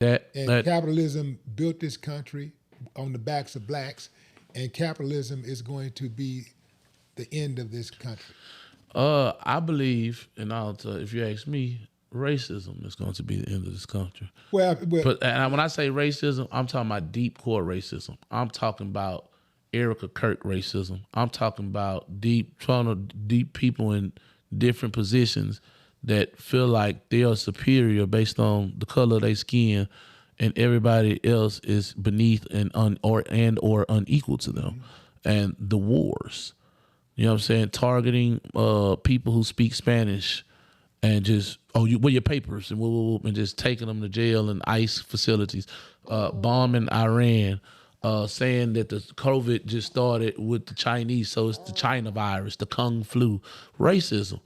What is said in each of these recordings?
And capitalism built this country on the backs of blacks, and capitalism is going to be the end of this country. I believe, and if you ask me, racism is going to be the end of this country. And when I say racism, I'm talking about deep core racism. I'm talking about Erica Kirk racism. I'm talking about deep people in different positions that feel like they are superior based on the color of their skin, and everybody else is beneath and or unequal to them. And the wars, you know what I'm saying, targeting people who speak Spanish and just, where your papers, and just taking them to jail and ICE facilities, bombing Iran, saying that the COVID just started with the Chinese, so it's the China virus, the Kung flu, racism.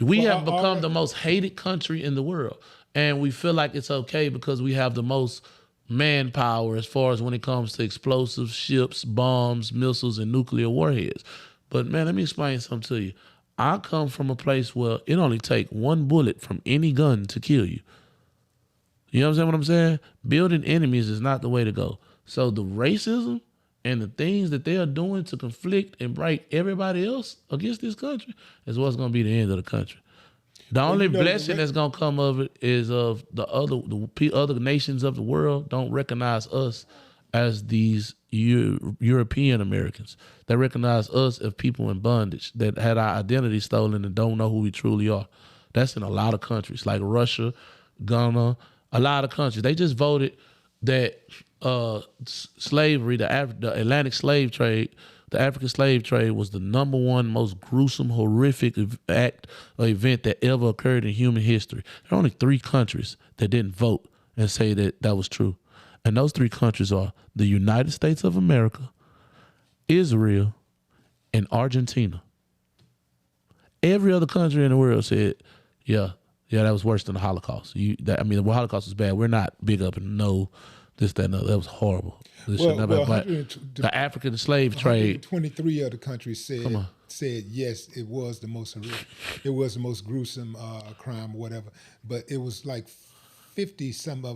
We have become the most hated country in the world, and we feel like it's okay because we have the most manpower as far as when it comes to explosives, ships, bombs, missiles, and nuclear warheads. But man, let me explain something to you. I come from a place where it only takes one bullet from any gun to kill you. You know what I'm saying? Building enemies is not the way to go. So the racism and the things that they are doing to conflict and break everybody else against this country is what's going to be the end of the country. The only blessing that's going to come of it is of the other nations of the world don't recognize us as these European Americans. They recognize us as people in bondage that had our identity stolen and don't know who we truly are. That's in a lot of countries like Russia, Ghana, a lot of countries. They just voted that slavery, the Atlantic slave trade, the African slave trade was the number one most gruesome, horrific act or event that ever occurred in human history. There are only 3 countries that didn't vote and say that that was true. And those 3 countries are the United States of America, Israel, and Argentina. Every other country in the world said, yeah, that was worse than the Holocaust. The Holocaust was bad. We're not big up and no this, that, and that was horrible. The African slave trade. 23 other countries said yes, it was the most horrific. It was the most gruesome crime or whatever. But it was like 40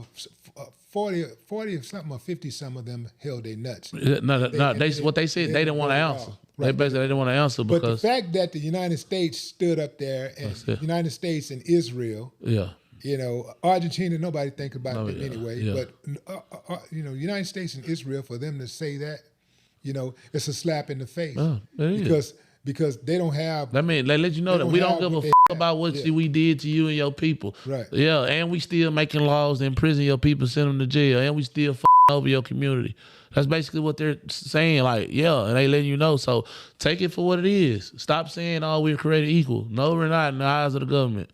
or something, or 50 some of them held their nuts. What they said, they didn't want to answer. Right. They didn't want to answer because. But the fact that the United States stood up there, and the United States and Israel. Yeah. Argentina, nobody think about it anyway. Yeah. But United States and Israel, for them to say that, it's a slap in the face because they don't have. I mean, they let you know that we don't give a about what we did to you and your people. Right. Yeah, and we still making laws to imprison your people, send them to jail, and we still over your community. That's basically what they're saying. Like, and they letting you know. So take it for what it is. Stop saying, we're created equal. No, we're not in the eyes of the government.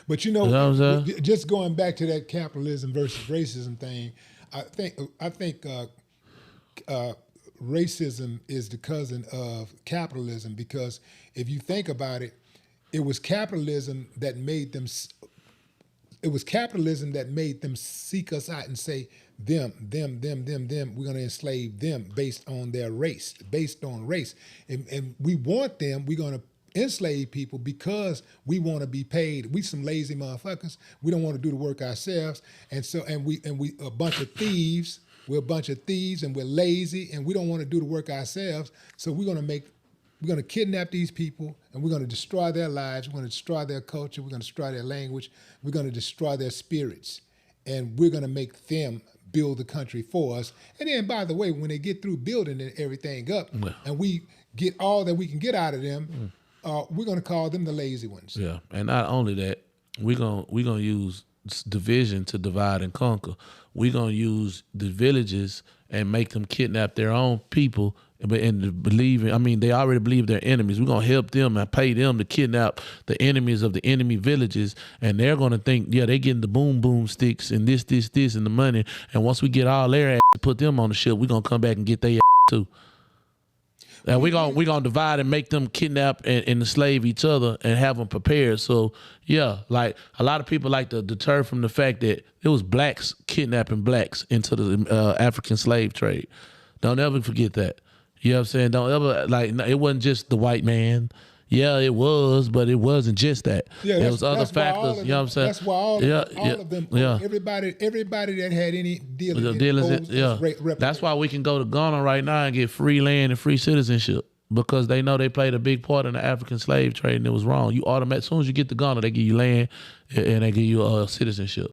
But just going back to that capitalism versus racism thing, I think racism is the cousin of capitalism, because if you think about it, it was capitalism that made them. It was capitalism that made them seek us out and say, them. We're going to enslave them based on their race, and we want them. We're going to enslave people because we want to be paid. We some lazy motherfuckers. We don't want to do the work ourselves, and we a bunch of thieves. We're a bunch of thieves, and we're lazy, and we don't want to do the work ourselves. So we're going to kidnap these people, and we're going to destroy their lives. We're going to destroy their culture. We're going to destroy their language. We're going to destroy their spirits, and we're going to make them build the country for us. And then, by the way, when they get through building everything up, and we get all that we can get out of them. We're going to call them the lazy ones. Yeah, and not only that, we're gonna use division to divide and conquer. We're gonna use the villages and make them kidnap their own people, and believe. They already believe they're enemies. We're gonna help them and pay them to kidnap the enemies of the enemy villages, and they're gonna think, they're getting the boom sticks and this, and the money. And once we get all their ass to put them on the ship, we're gonna come back and get their ass too. And we're gonna divide and make them kidnap and enslave each other and have them prepared. So like a lot of people like to deter from the fact that it was blacks kidnapping blacks into the African slave trade. Don't ever forget that. You know what I'm saying? Don't ever it wasn't just the white man. Yeah, it was, but it wasn't just that. Yeah, there was other factors. You know what I'm saying? That's why all of them, everybody that had any dealings, that's why we can go to Ghana right now and get free land and free citizenship, because they know they played a big part in the African slave trade and it was wrong. You automatic, as soon as you get to Ghana, they give you land and they give you citizenship.